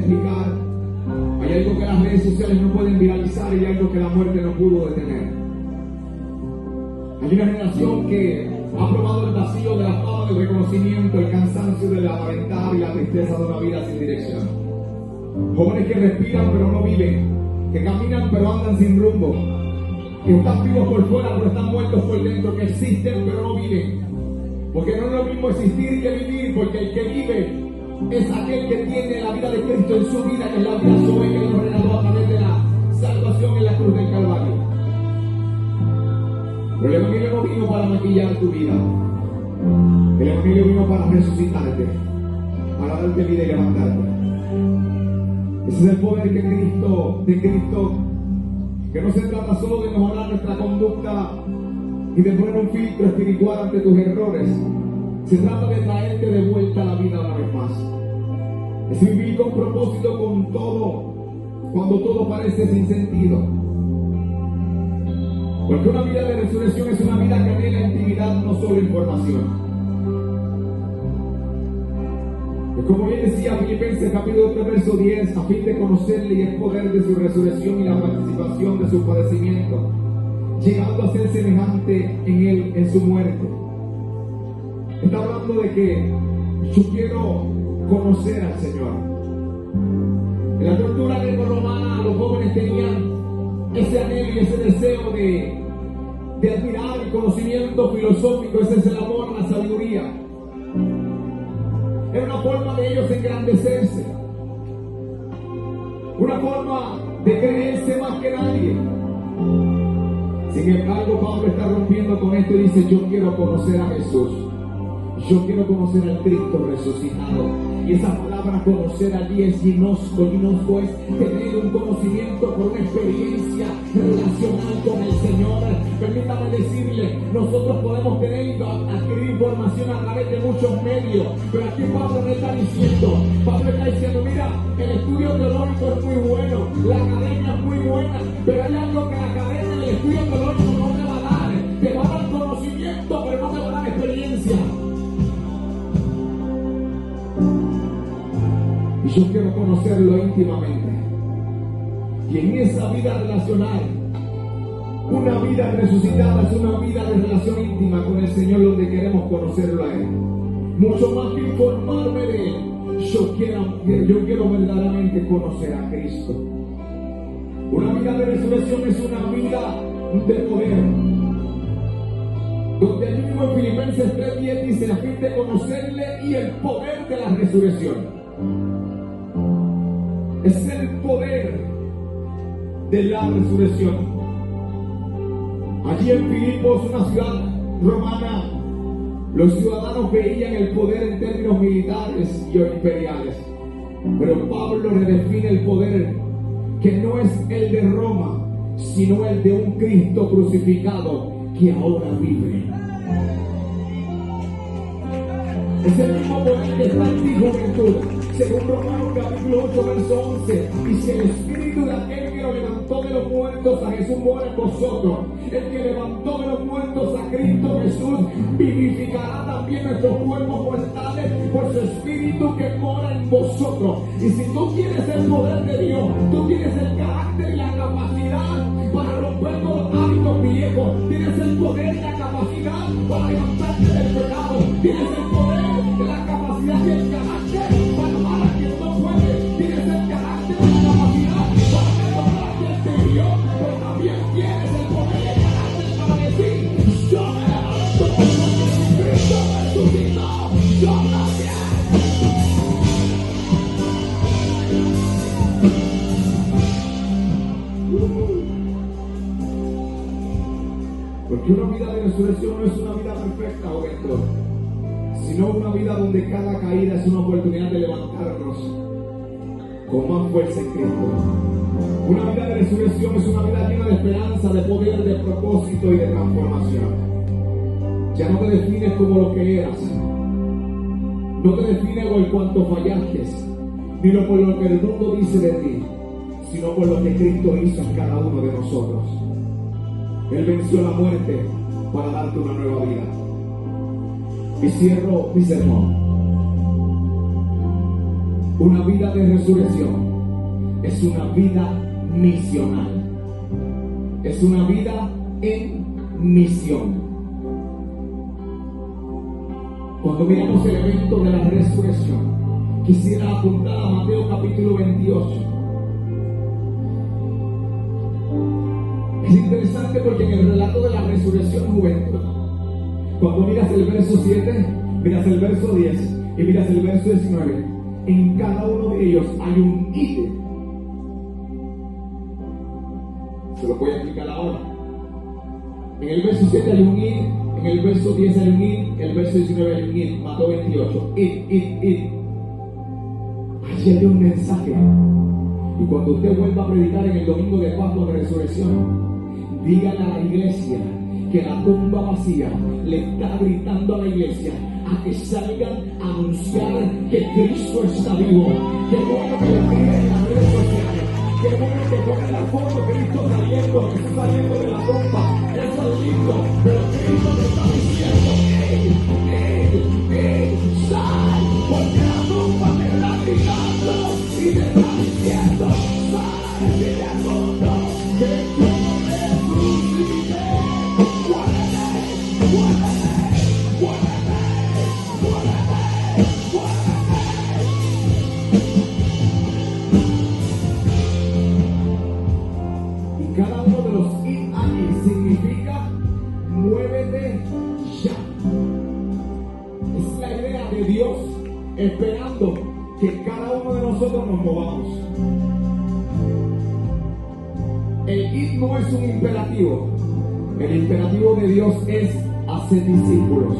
explicar. Hay algo que las redes sociales no pueden viralizar y hay algo que la muerte no pudo detener. Hay una generación que ha probado el vacío de la fama, del reconocimiento, el cansancio del aparentar y la tristeza de una vida sin dirección. Jóvenes que respiran pero no viven, que caminan pero andan sin rumbo, que están vivos por fuera pero están muertos por dentro, que existen pero no viven. Porque no es lo mismo existir que vivir, porque el que vive es aquel que tiene la vida de Cristo en su vida, que es la vida sobre que nos regaló a través de la salvación en la cruz del Calvario. Pero el Evangelio no vino para maquillar tu vida. El Evangelio vino para resucitarte, para darte vida y levantarte. Ese es el poder de Cristo, que no se trata solo de mejorar nuestra conducta y de poner un filtro espiritual ante tus errores. Se trata de traerte de vuelta a la vida una vez más. Es vivir con propósito con todo, cuando todo parece sin sentido. Porque una vida de resurrección es una vida que anhela intimidad, no solo información. Es como bien decía Filipenses capítulo 3 verso 10, a fin de conocerle y el poder de su resurrección y la participación de su padecimiento, llegando a ser semejante en él, en su muerte. Está hablando de que yo quiero conocer al Señor. En la cultura greco-romana los jóvenes tenían ese anhelo y ese deseo de admirar el conocimiento filosófico. Ese es el amor a la sabiduría. Era una forma de ellos engrandecerse, una forma de creerse más que nadie. Sin embargo, Pablo está rompiendo con esto y dice: yo quiero conocer a Jesús, yo quiero conocer al Cristo resucitado. Y esa palabra conocer allí es ginosco. Ginosco es tener un conocimiento por una experiencia relacional con el Señor. Permítame decirle, nosotros podemos tener, adquirir información a través de muchos medios, pero aquí Pablo no está diciendo. Pablo está diciendo: mira, el estudio teológico es muy bueno, la academia es muy buena, pero hay algo que la academia y el estudio teológico no te va a dar. Te va a dar conocimiento, pero no te va a dar experiencia. Y yo quiero conocerlo íntimamente. Y en esa vida relacional, una vida resucitada es una vida de relación íntima con el Señor, donde queremos conocerlo a Él. Mucho más que informarme de Él, yo quiero verdaderamente conocer a Cristo. Una vida de resurrección es una vida de poder. Donde allí mismo en Filipenses 3:10 dice: a fin de conocerle y el poder de la resurrección. Es el poder de la resurrección. Allí en Filipos, una ciudad romana, los ciudadanos veían el poder en términos militares y imperiales. Pero Pablo redefine el poder, que no es el de Roma, sino el de un Cristo crucificado que ahora vive. Es el mismo poder que está en ti, juventud. Según Romanos capítulo 8 verso 11, y si el espíritu de aquel que lo levantó de los muertos a Jesús mora en vosotros, el que levantó de los muertos a Cristo Jesús vivificará también nuestros cuerpos mortales por su espíritu que mora en vosotros. Y si tú tienes el poder de Dios, tú tienes el carácter y la capacidad para romper todos los hábitos viejos, tienes el poder y la capacidad para levantarte del pecado, tienes el poder, la capacidad y el carácter para amar a quien no puede, tienes el carácter y la capacidad para perdonar a quien te hirió, pero también tienes el poder y el carácter para decir: yo me levanto porque Cristo resucitó, yo también. Porque una vida de resurrección no es una vida perfecta, joventud, sino una vida donde cada caída es una oportunidad de levantarnos con más fuerza en Cristo. Una vida de resurrección es una vida llena de esperanza, de poder, de propósito y de transformación. Ya no te defines como lo que eras, no te defines por cuanto fallaste, ni por lo que el mundo dice de ti, sino por lo que Cristo hizo en cada uno de nosotros. Él venció la muerte para darte una nueva vida. Y cierro mi sermón Una vida de resurrección es una vida misional. Es una vida en misión. Cuando miramos el evento de la resurrección, quisiera apuntar a Mateo capítulo 28. Es interesante porque en el relato de la resurrección, juventud, cuando miras el verso 7, miras el verso 10 y miras el verso 19, en cada uno de ellos hay un id. Se lo voy a explicar ahora. En el verso 7 hay un id, en el verso 10 hay un id, en el verso 19 hay un id. Mateo 28, id. Allí hay un mensaje. Y cuando usted vuelva a predicar en el domingo de Pascua de Resurrección, dígale a la iglesia que la tumba vacía le está gritando a la iglesia a que salgan a anunciar que Cristo está vivo. Qué bueno que lo miren en las redes sociales. Qué bueno que pongan la foto de Cristo saliendo, Jesús saliendo de la tumba. Eso es lindo, pero Cristo te está diciendo: sal, porque la tumba te está gritando y te está diciendo: sal del mundo, que yo me resucité. Cada uno de los id aquí significa muévete ya. Es la idea de Dios esperando que cada uno de nosotros nos movamos. El id no es un imperativo. El imperativo de Dios es hacer discípulos.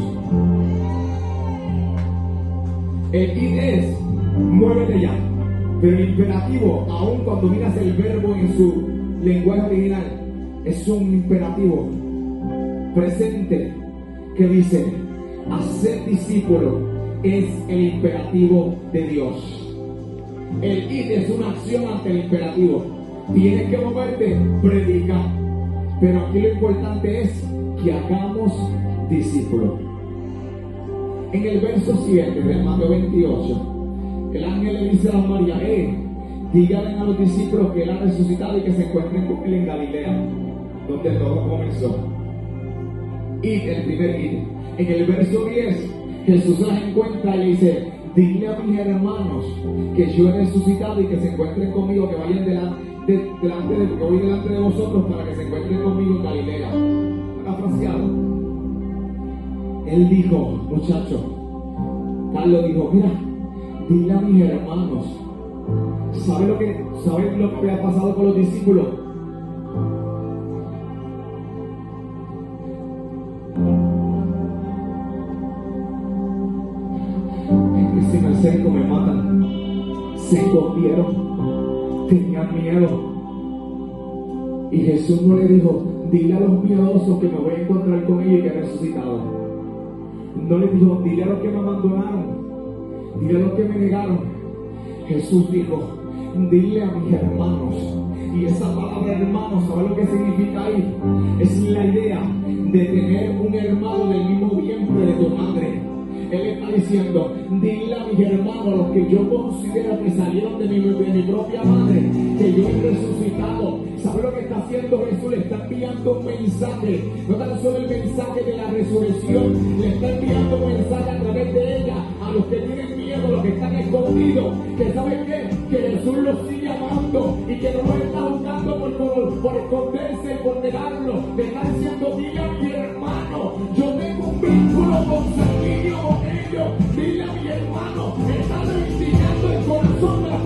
El id es muévete ya. Pero el imperativo, aun cuando miras el verbo en su lenguaje original, es un imperativo presente que dice: hacer discípulo es el imperativo de Dios. El id es una acción ante el imperativo. Tienes que moverte, predica. Pero aquí lo importante es que hagamos discípulos. En el verso 7 del Mateo 28, el ángel le dice a María: díganle a los discípulos que él ha resucitado y que se encuentren con él en Galilea, donde todo comenzó. Id, el primer id. En el verso 10, Jesús las encuentra y le dice: dile a mis hermanos que yo he resucitado y que se encuentren conmigo, que vayan que voy delante de vosotros para que se encuentren conmigo en Galilea. Parafraseado. Él dijo, muchacho, Carlos dijo: mira, dile a mis hermanos. ¿Saben lo que ha pasado con los discípulos? Es que si me acerco me matan. Se escondieron, tenían miedo. Y Jesús no le dijo: dile a los miedosos que me voy a encontrar con ellos y que he resucitado. No le dijo: dile a los que me abandonaron, dile a los que me negaron. Jesús dijo: dile a mis hermanos. Y esa palabra hermano, ¿sabe lo que significa ahí? Es la idea de tener un hermano del mismo vientre de tu madre. Él está diciendo: dile a mis hermanos, a los que yo considero que salieron de mi propia madre, que yo he resucitado. ¿Sabe lo que está haciendo Jesús? Le está enviando un mensaje, no tan solo el mensaje de la resurrección, le está enviando un mensaje a través de ella a los que tienen miedo, a los que están escondidos, que ¿saben qué? Que Jesús los sigue amando y que no los está buscando por esconderse y por negarlo. Le está diciendo: dile a mi hermano, yo tengo un vínculo consanguíneo con ellos. Dile a mi hermano, está enseñando el corazón de la